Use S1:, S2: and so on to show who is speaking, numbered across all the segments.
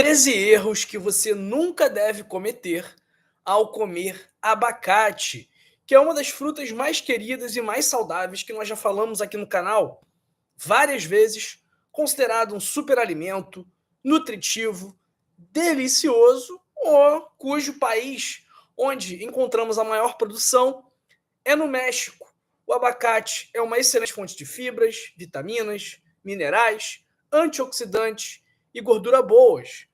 S1: 13 erros que você nunca deve cometer ao comer abacate, que é uma das frutas mais queridas e mais saudáveis que nós já falamos aqui no canal várias vezes, considerado um superalimento, nutritivo, delicioso, ou cujo país onde encontramos a maior produção é no México. O abacate é uma excelente fonte de fibras, vitaminas, minerais, antioxidantes e gordura boas,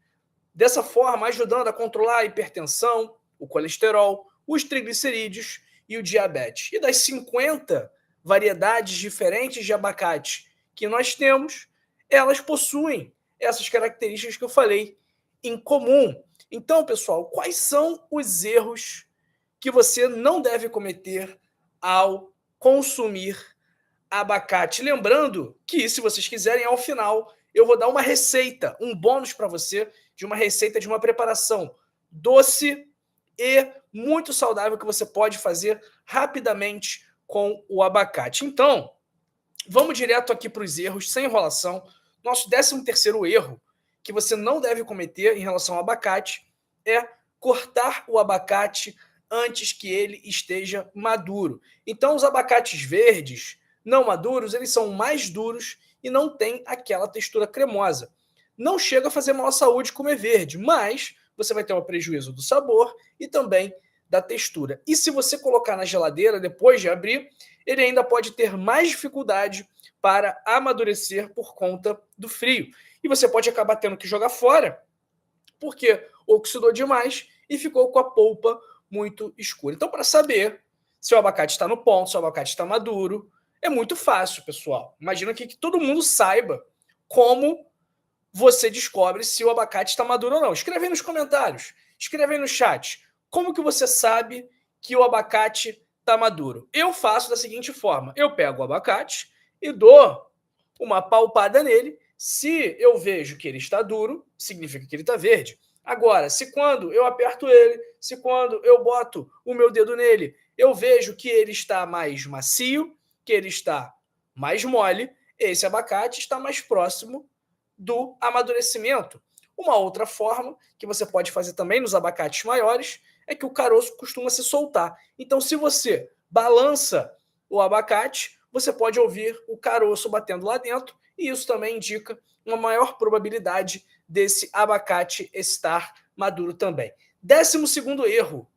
S1: dessa forma ajudando a controlar a hipertensão, o colesterol, os triglicerídeos e o diabetes. E das 50 variedades diferentes de abacate que nós temos, elas possuem essas características que eu falei em comum. Então, pessoal, quais são os erros que você não deve cometer ao consumir abacate? Lembrando que, se vocês quiserem, ao final eu vou dar uma receita, um bônus para você de uma receita de uma preparação doce e muito saudável que você pode fazer rapidamente com o abacate. Então, vamos direto aqui para os erros, sem enrolação. Nosso 13º erro que você não deve cometer em relação ao abacate é cortar o abacate antes que ele esteja maduro. Então, os abacates verdes, não maduros, eles são mais duros e não têm aquela textura cremosa. Não chega a fazer mal à saúde comer verde, mas você vai ter um prejuízo do sabor e também da textura. E se você colocar na geladeira depois de abrir, ele ainda pode ter mais dificuldade para amadurecer por conta do frio. E você pode acabar tendo que jogar fora, porque oxidou demais e ficou com a polpa muito escura. Então, para saber se o abacate está no ponto, se o abacate está maduro, é muito fácil, pessoal. Imagina que todo mundo saiba como você descobre se o abacate está maduro ou não. Escreve aí nos comentários, escreve aí no chat. Como que você sabe que o abacate está maduro? Eu faço da seguinte forma: eu pego o abacate e dou uma palpada nele. Se eu vejo que ele está duro, significa que ele está verde. Agora, se quando eu aperto ele, se quando eu boto o meu dedo nele, eu vejo que ele está mais macio, que ele está mais mole, esse abacate está mais próximo do amadurecimento. Uma outra forma que você pode fazer também nos abacates maiores é que o caroço costuma se soltar. Então, se você balança o abacate, você pode ouvir o caroço batendo lá dentro, e isso também indica uma maior probabilidade desse abacate estar maduro também. 12º erro: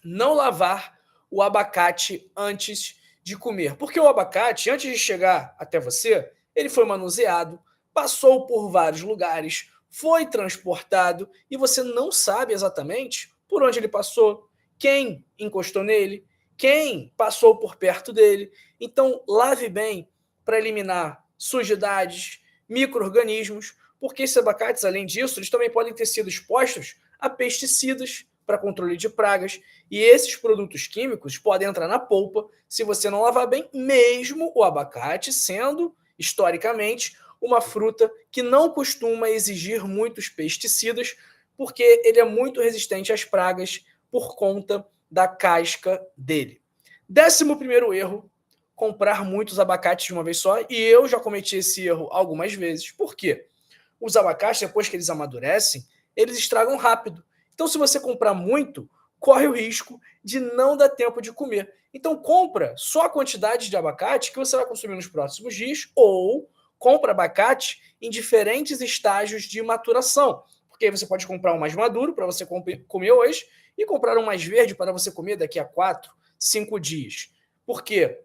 S1: não lavar o abacate antes de comer. Porque o abacate, antes de chegar até você, ele foi manuseado, passou por vários lugares, foi transportado e você não sabe exatamente por onde ele passou, quem encostou nele, quem passou por perto dele. Então, lave bem para eliminar sujidades, micro-organismos, porque esses abacates, além disso, eles também podem ter sido expostos a pesticidas para controle de pragas, e esses produtos químicos podem entrar na polpa se você não lavar bem, mesmo o abacate sendo, historicamente, uma fruta que não costuma exigir muitos pesticidas, porque ele é muito resistente às pragas por conta da casca dele. 11º erro: comprar muitos abacates de uma vez só, e eu já cometi esse erro algumas vezes. Por quê? Os abacates, depois que eles amadurecem, eles estragam rápido. Então, se você comprar muito, corre o risco de não dar tempo de comer. Então, compra só a quantidade de abacate que você vai consumir nos próximos dias, ou compra abacate em diferentes estágios de maturação. Porque aí você pode comprar um mais maduro para você comer hoje e comprar um mais verde para você comer daqui a 4, 5 dias. Por quê?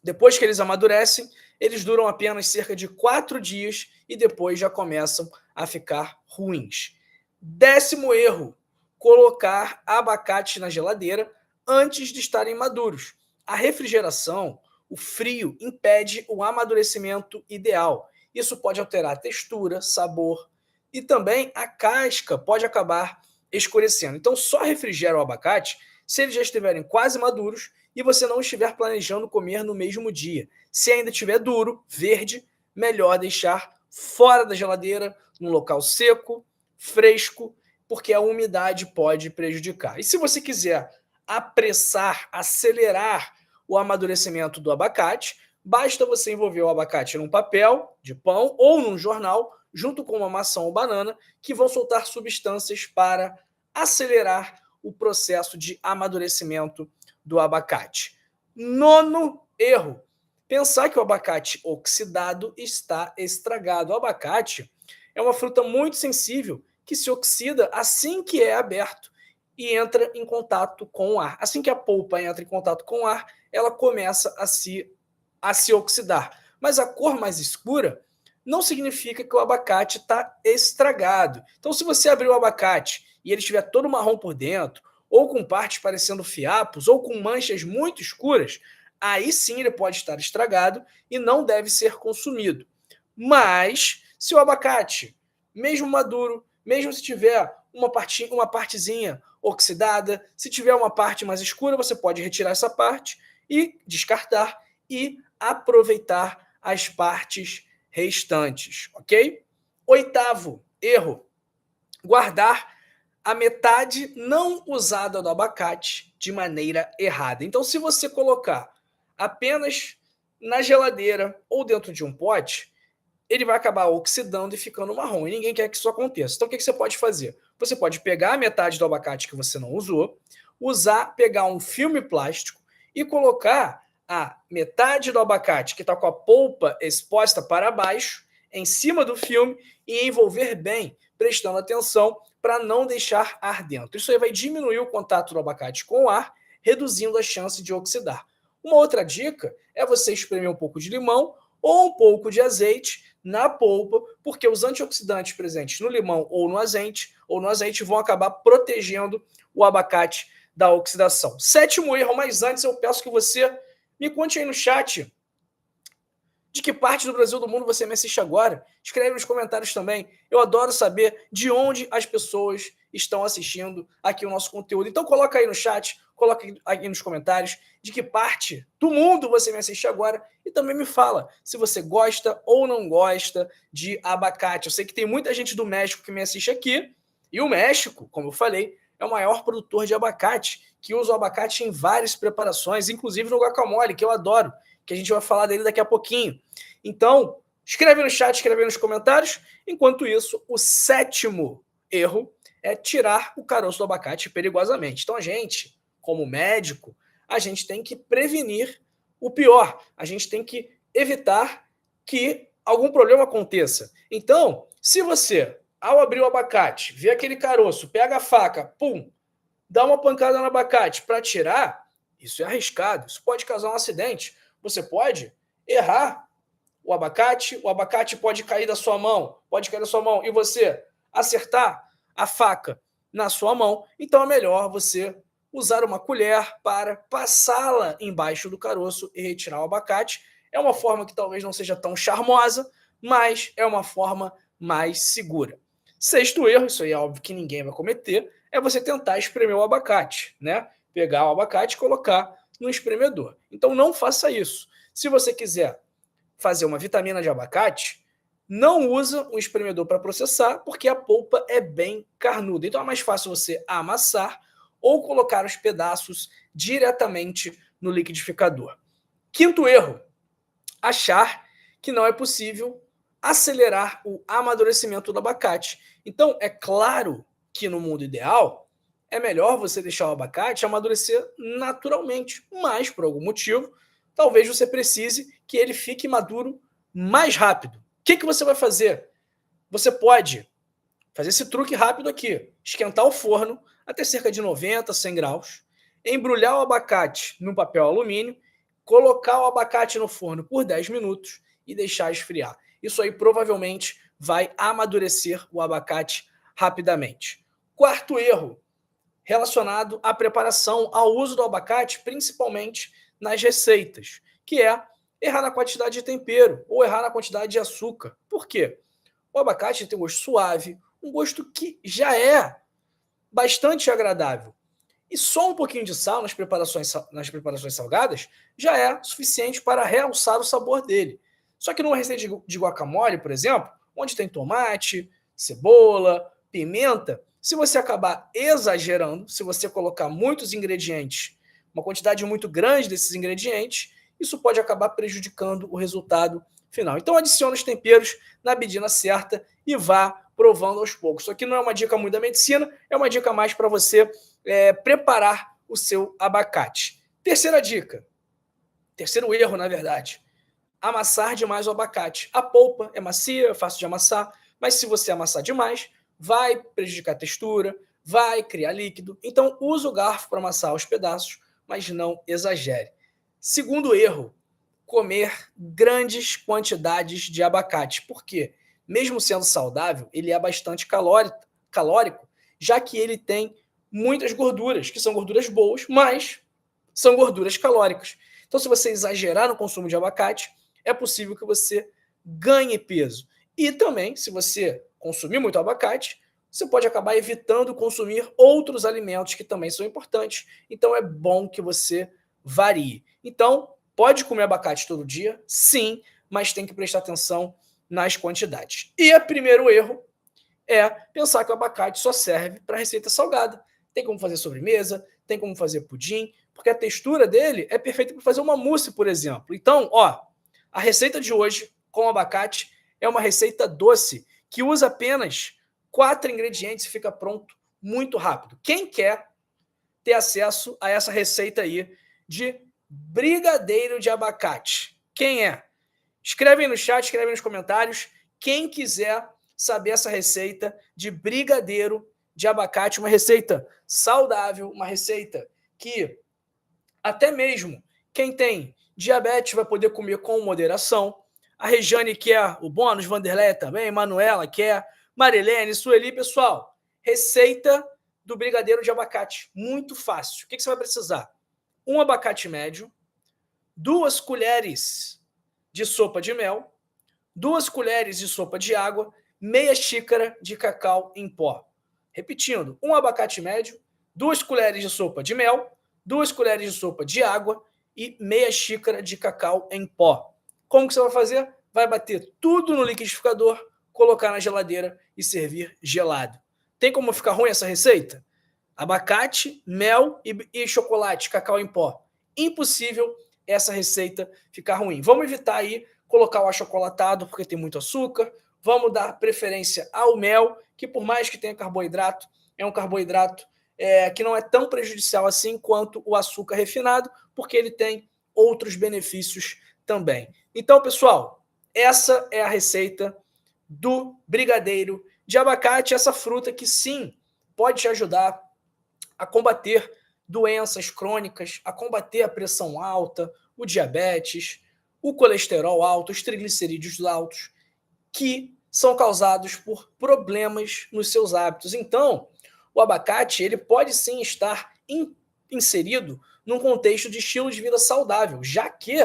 S1: Depois que eles amadurecem, eles duram apenas cerca de 4 dias e depois já começam a ficar ruins. 10º erro: colocar abacate na geladeira antes de estarem maduros. A refrigeração, o frio, impede o amadurecimento ideal. Isso pode alterar a textura, sabor e também a casca pode acabar escurecendo. Então, só refrigera o abacate se eles já estiverem quase maduros e você não estiver planejando comer no mesmo dia. Se ainda estiver duro, verde, melhor deixar fora da geladeira, num local seco, fresco, porque a umidade pode prejudicar. E se você quiser apressar, acelerar o amadurecimento do abacate, basta você envolver o abacate num papel de pão ou num jornal, junto com uma maçã ou banana, que vão soltar substâncias para acelerar o processo de amadurecimento do abacate. Nono erro: pensar que o abacate oxidado está estragado. O abacate é uma fruta muito sensível que se oxida assim que é aberto e entra em contato com o ar. Assim que a polpa entra em contato com o ar, ela começa a se oxidar. Mas a cor mais escura não significa que o abacate está estragado. Então, se você abrir o abacate e ele estiver todo marrom por dentro, ou com partes parecendo fiapos, ou com manchas muito escuras, aí sim ele pode estar estragado e não deve ser consumido. Mas, se o abacate, mesmo maduro, mesmo se tiver uma partezinha oxidada, se tiver uma parte mais escura, você pode retirar essa parte e descartar e aproveitar as partes restantes, ok? Oitavo erro: guardar a metade não usada do abacate de maneira errada. Então, se você colocar apenas na geladeira ou dentro de um pote, ele vai acabar oxidando e ficando marrom. E ninguém quer que isso aconteça. Então, o que você pode fazer? Você pode pegar a metade do abacate que você não usou, pegar um filme plástico e colocar a metade do abacate que está com a polpa exposta para baixo, em cima do filme, e envolver bem, prestando atenção para não deixar ar dentro. Isso aí vai diminuir o contato do abacate com o ar, reduzindo a chance de oxidar. Uma outra dica é você espremer um pouco de limão ou um pouco de azeite na polpa, porque os antioxidantes presentes no limão ou no azeite vão acabar protegendo o abacate da oxidação. Sétimo erro, mas antes eu peço que você me conte aí no chat de que parte do Brasil ou do mundo você me assiste agora. Escreve nos comentários também. Eu adoro saber de onde as pessoas estão assistindo aqui o nosso conteúdo. Então coloca aí no chat, coloca aí nos comentários de que parte do mundo você me assiste agora e também me fala se você gosta ou não gosta de abacate. Eu sei que tem muita gente do México que me assiste aqui, e o México, como eu falei, é o maior produtor de abacate, que usa o abacate em várias preparações, inclusive no guacamole, que eu adoro, que a gente vai falar dele daqui a pouquinho. Então, escreve no chat, escreve nos comentários. Enquanto isso, o sétimo erro é tirar o caroço do abacate perigosamente. Então, a gente, como médico, a gente tem que prevenir o pior. A gente tem que evitar que algum problema aconteça. Então, se você, ao abrir o abacate, vê aquele caroço, pega a faca, pum, dá uma pancada no abacate para tirar, isso é arriscado, isso pode causar um acidente. Você pode errar o abacate pode cair da sua mão, e você acertar a faca na sua mão. Então é melhor você usar uma colher para passá-la embaixo do caroço e retirar o abacate. É uma forma que talvez não seja tão charmosa, mas é uma forma mais segura. Sexto erro, isso aí é óbvio que ninguém vai cometer, é você tentar espremer o abacate, né? Pegar o abacate e colocar no espremedor. Então não faça isso. Se você quiser fazer uma vitamina de abacate, não usa um espremedor para processar, porque a polpa é bem carnuda. Então é mais fácil você amassar ou colocar os pedaços diretamente no liquidificador. Quinto erro: achar que não é possível acelerar o amadurecimento do abacate. Então, é claro que no mundo ideal, é melhor você deixar o abacate amadurecer naturalmente, mas por algum motivo, talvez você precise que ele fique maduro mais rápido. O que você vai fazer? Você pode fazer esse truque rápido aqui: esquentar o forno até cerca de 90, 100 graus, embrulhar o abacate no papel alumínio, colocar o abacate no forno por 10 minutos e deixar esfriar. Isso aí provavelmente vai amadurecer o abacate rapidamente. Quarto erro, relacionado à preparação, ao uso do abacate, principalmente nas receitas, que é errar na quantidade de tempero ou errar na quantidade de açúcar. Por quê? O abacate tem um gosto suave, um gosto que já é bastante agradável. E só um pouquinho de sal nas preparações salgadas já é suficiente para realçar o sabor dele. Só que numa receita de guacamole, por exemplo, onde tem tomate, cebola, pimenta, se você acabar exagerando, se você colocar muitos ingredientes, uma quantidade muito grande desses ingredientes, isso pode acabar prejudicando o resultado final. Então adicione os temperos na medida certa e vá provando aos poucos. Isso aqui não é uma dica muito da medicina, é uma dica mais para você preparar o seu abacate. Terceira dica, terceiro erro, na verdade, amassar demais o abacate. A polpa é macia, é fácil de amassar, mas se você amassar demais, vai prejudicar a textura, vai criar líquido. Então, use o garfo para amassar os pedaços, mas não exagere. Segundo erro, comer grandes quantidades de abacate. Por quê? Mesmo sendo saudável, ele é bastante calórico, já que ele tem muitas gorduras, que são gorduras boas, mas são gorduras calóricas. Então, se você exagerar no consumo de abacate, é possível que você ganhe peso. E também, se você consumir muito abacate, você pode acabar evitando consumir outros alimentos que também são importantes. Então, é bom que você varie. Então, pode comer abacate todo dia? Sim, mas tem que prestar atenção nas quantidades. E o primeiro erro é pensar que o abacate só serve para receita salgada. Tem como fazer sobremesa, tem como fazer pudim, porque a textura dele é perfeita para fazer uma mousse, por exemplo. Então, a receita de hoje com abacate é uma receita doce que usa apenas 4 ingredientes e fica pronto muito rápido. Quem quer ter acesso a essa receita aí de brigadeiro de abacate? Quem é? Escreve aí no chat, escreve aí nos comentários. Quem quiser saber essa receita de brigadeiro de abacate, uma receita saudável, uma receita que até mesmo quem tem diabetes vai poder comer com moderação. A Regiane quer, o Bônus, Vanderleia também, Manuela quer, Marilene, Sueli, pessoal, receita do brigadeiro de abacate, muito fácil. O que você vai precisar? Um abacate médio, 2 colheres de sopa de mel, 2 colheres de sopa de água, meia xícara de cacau em pó. Repetindo, um abacate médio, 2 colheres de sopa de mel, 2 colheres de sopa de água e meia xícara de cacau em pó. Como que você vai fazer? Vai bater tudo no liquidificador, colocar na geladeira e servir gelado. Tem como ficar ruim essa receita? Abacate, mel e chocolate, cacau em pó. Impossível essa receita ficar ruim. Vamos evitar aí colocar o achocolatado, porque tem muito açúcar. Vamos dar preferência ao mel, que por mais que tenha carboidrato, é um carboidrato que não é tão prejudicial assim quanto o açúcar refinado, porque ele tem outros benefícios também. Então, pessoal, essa é a receita do brigadeiro de abacate, essa fruta que sim pode te ajudar a combater doenças crônicas, a combater a pressão alta, o diabetes, o colesterol alto, os triglicerídeos altos, que são causados por problemas nos seus hábitos. Então, o abacate ele pode sim estar inserido num contexto de estilo de vida saudável, já que,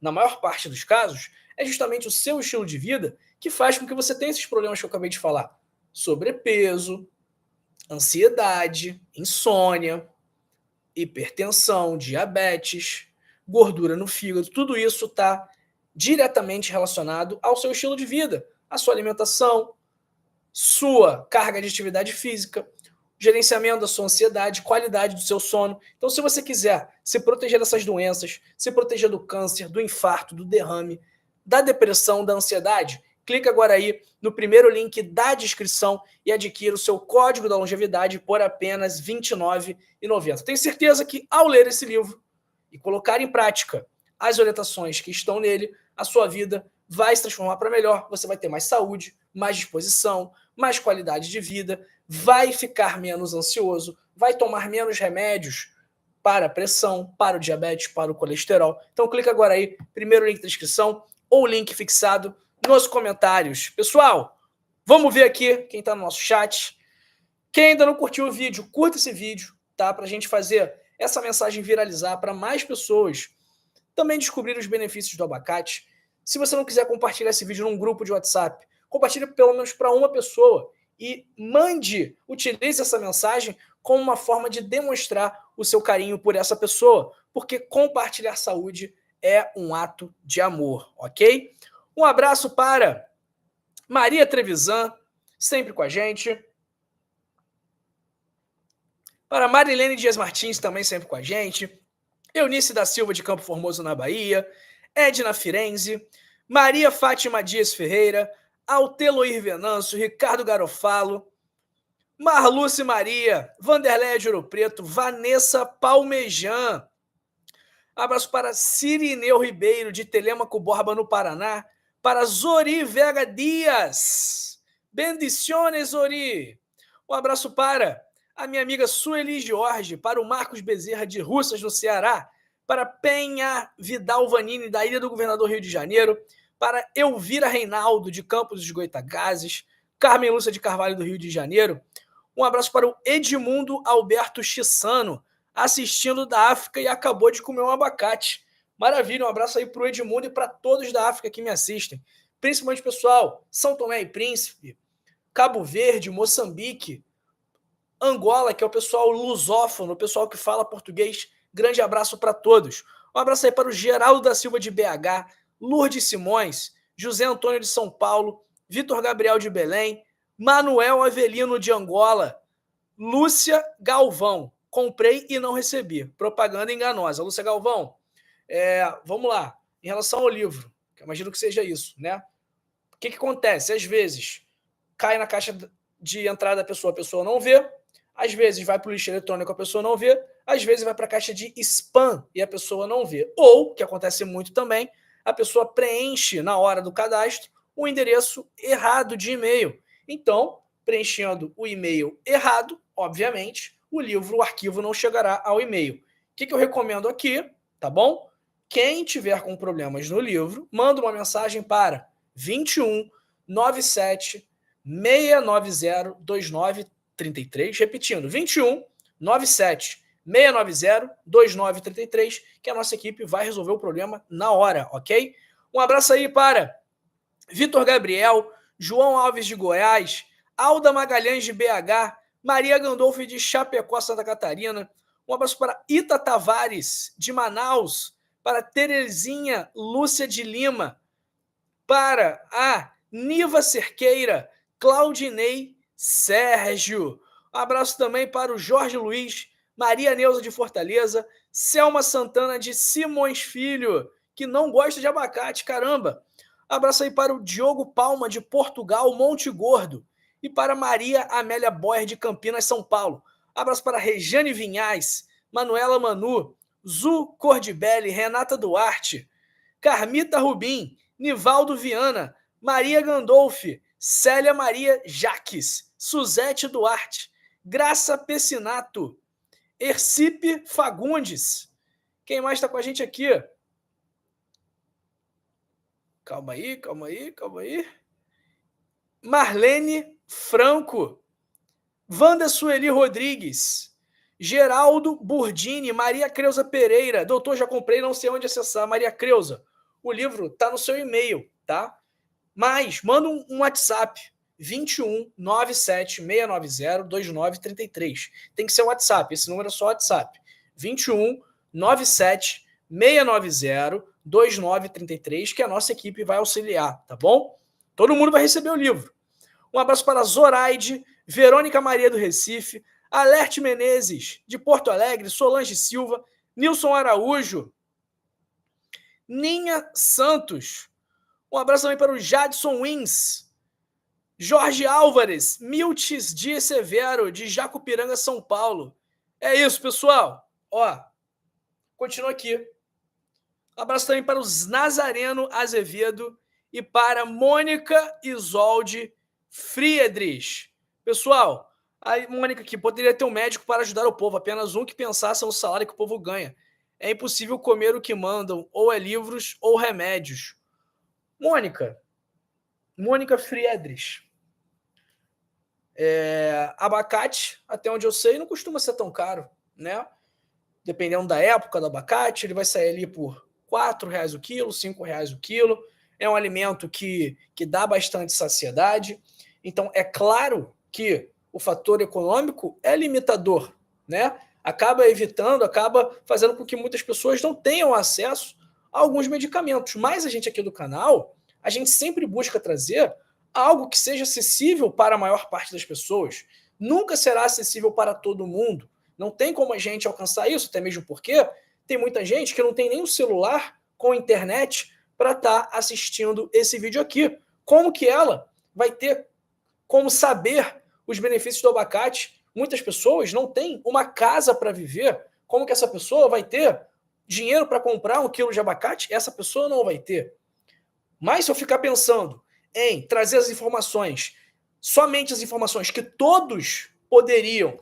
S1: na maior parte dos casos, é justamente o seu estilo de vida que faz com que você tenha esses problemas que eu acabei de falar. Sobrepeso, ansiedade, insônia, hipertensão, diabetes, gordura no fígado, tudo isso está diretamente relacionado ao seu estilo de vida, à sua alimentação, sua carga de atividade física, gerenciamento da sua ansiedade, qualidade do seu sono. Então, se você quiser se proteger dessas doenças, se proteger do câncer, do infarto, do derrame, da depressão, da ansiedade, clica agora aí no primeiro link da descrição e adquira o seu código da longevidade por apenas R$ 29,90. Tenho certeza que ao ler esse livro e colocar em prática as orientações que estão nele, a sua vida vai se transformar para melhor. Você vai ter mais saúde, mais disposição, mais qualidade de vida, vai ficar menos ansioso, vai tomar menos remédios para a pressão, para o diabetes, para o colesterol. Então clica agora aí, primeiro link da descrição ou link fixado nos comentários. Pessoal, vamos ver aqui quem está no nosso chat. Quem ainda não curtiu o vídeo, curta esse vídeo, tá? Para a gente fazer essa mensagem viralizar para mais pessoas também descobrir os benefícios do abacate. Se você não quiser compartilhar esse vídeo num grupo de WhatsApp, compartilhe pelo menos para uma pessoa e utilize essa mensagem como uma forma de demonstrar o seu carinho por essa pessoa, porque compartilhar saúde é um ato de amor, ok? Um abraço para Maria Trevisan, sempre com a gente. Para Marilene Dias Martins, também sempre com a gente. Eunice da Silva de Campo Formoso, na Bahia, Edna Firenze, Maria Fátima Dias Ferreira, Alteloir Venâncio, Ricardo Garofalo, Marluce Maria, Vanderléia de Ouro Preto, Vanessa Palmejan. Abraço para Cirineu Ribeiro, de Telêmaco Borba, no Paraná. Para Zori Vega Dias. Bendiciones, Zori. Um abraço para a minha amiga Sueli Jorge, para o Marcos Bezerra, de Russas, no Ceará. Para Penha Vidal Vanini, da Ilha do Governador, Rio de Janeiro. Para Elvira Reinaldo, de Campos dos Goitacazes. Carmen Lúcia de Carvalho, do Rio de Janeiro. Um abraço para o Edmundo Alberto Chissano, assistindo da África e acabou de comer um abacate. Maravilha, um abraço aí para o Edmundo e para todos da África que me assistem. Principalmente, pessoal, São Tomé e Príncipe, Cabo Verde, Moçambique, Angola, que é o pessoal lusófono, o pessoal que fala português. Grande abraço para todos. Um abraço aí para o Geraldo da Silva, de BH, Lourdes Simões, José Antônio de São Paulo, Vitor Gabriel de Belém, Manuel Avelino de Angola, Lúcia Galvão. Comprei e não recebi. Propaganda enganosa. Lúcia Galvão, vamos lá. Em relação ao livro, que eu imagino que seja isso, né? O que acontece? Às vezes, cai na caixa de entrada da pessoa, a pessoa não vê. Às vezes, vai para o lixo eletrônico, a pessoa não vê. Às vezes, vai para a caixa de spam e a pessoa não vê. Ou, que acontece muito também, a pessoa preenche, na hora do cadastro, o endereço errado de e-mail. Então, preenchendo o e-mail errado, obviamente, o arquivo não chegará ao e-mail. O que eu recomendo aqui, tá bom? Quem tiver com problemas no livro, manda uma mensagem para 21 97 690 2933, repetindo, 21 97 690 2933, que a nossa equipe vai resolver o problema na hora, ok? Um abraço aí para Vitor Gabriel, João Alves de Goiás, Alda Magalhães de BH, Maria Gandolfi de Chapecó, Santa Catarina. Um abraço para Ita Tavares, de Manaus, para Terezinha Lúcia de Lima, para a Niva Cerqueira, Claudinei Sérgio. Um abraço também para o Jorge Luiz, Maria Neuza de Fortaleza, Selma Santana de Simões Filho, que não gosta de abacate, caramba. Abraço aí para o Diogo Palma, de Portugal, Monte Gordo. E para Maria Amélia Boyer, de Campinas, São Paulo. Abraço para Rejane Vinhais, Manuela Manu, Zu Cordibelli, Renata Duarte, Carmita Rubim, Nivaldo Viana, Maria Gandolfi, Célia Maria Jaques, Suzete Duarte, Graça Pessinato, Ercipe Fagundes. Quem mais está com a gente aqui? Calma aí. Marlene Franco, Wanda Sueli Rodrigues, Geraldo Burdini, Maria Creuza Pereira. Doutor, já comprei, não sei onde acessar. Maria Creuza, o livro está no seu e-mail, tá? Mas manda um WhatsApp, 21 97 690 2933. Tem que ser o WhatsApp, esse número é só WhatsApp. 21 97 690 2933, que a nossa equipe vai auxiliar, tá bom? Todo mundo vai receber o livro. Um abraço para Zoraide, Verônica Maria do Recife, Alerte Menezes, de Porto Alegre, Solange Silva, Nilson Araújo, Ninha Santos. Um abraço também para o Jadson Wins, Jorge Álvares, Miltis Dias Severo, de Jacupiranga, São Paulo. É isso, pessoal. Ó, continua aqui. Um abraço também para os Nazareno Azevedo e para Mônica Isolde Friedrich. Pessoal, a Mônica aqui poderia ter um médico para ajudar o povo, apenas um que pensasse no salário que o povo ganha. É impossível comer o que mandam, ou é livros ou remédios. Mônica Friedrich. Abacate, até onde eu sei, não costuma ser tão caro, né? Dependendo da época do abacate, ele vai sair ali por R$4 o quilo, R$5 o quilo. É um alimento que dá bastante saciedade. Então, é claro que o fator econômico é limitador, né? Acaba fazendo com que muitas pessoas não tenham acesso a alguns medicamentos. Mas a gente aqui do canal, a gente sempre busca trazer algo que seja acessível para a maior parte das pessoas. Nunca será acessível para todo mundo. Não tem como a gente alcançar isso, até mesmo porque tem muita gente que não tem nem um celular com internet para estar assistindo esse vídeo aqui. Como que ela vai ter como saber os benefícios do abacate? Muitas pessoas não têm uma casa para viver. Como que essa pessoa vai ter dinheiro para comprar 1 quilo de abacate? Essa pessoa não vai ter. Mas se eu ficar pensando em trazer as informações, somente as informações que todos poderiam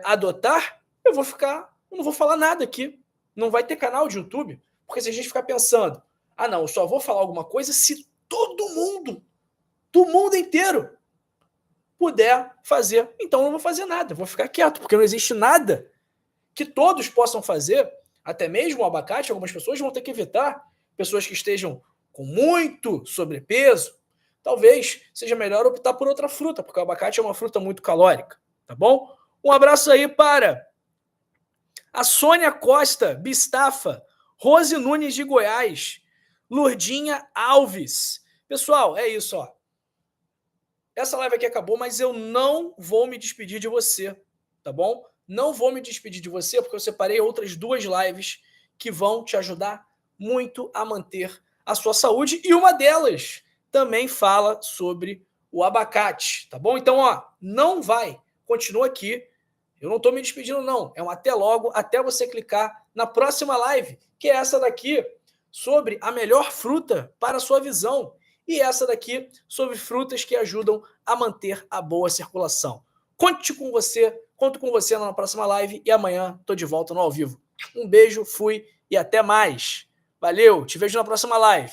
S1: adotar, eu não vou falar nada aqui. Não vai ter canal de YouTube. Porque se a gente ficar pensando, não, eu só vou falar alguma coisa se todo mundo, do mundo inteiro, puder fazer, então eu não vou fazer nada, eu vou ficar quieto, porque não existe nada que todos possam fazer, até mesmo o abacate, algumas pessoas vão ter que evitar, pessoas que estejam com muito sobrepeso, talvez seja melhor optar por outra fruta, porque o abacate é uma fruta muito calórica, tá bom? Um abraço aí para a Sônia Costa, Bistafa, Rose Nunes de Goiás, Lurdinha Alves. Pessoal, é isso, ó. Essa live aqui acabou, mas eu não vou me despedir de você, tá bom? Não vou me despedir de você, porque eu separei outras 2 lives que vão te ajudar muito a manter a sua saúde, e uma delas também fala sobre o abacate, tá bom? Então, ó, não vai, continua aqui. Eu não estou me despedindo, não. É um até logo, até você clicar na próxima live, que é essa daqui, sobre a melhor fruta para a sua visão. E essa daqui sobre frutas que ajudam a manter a boa circulação. Conto com você na próxima live e amanhã estou de volta no ao vivo. Um beijo, fui e até mais. Valeu, te vejo na próxima live.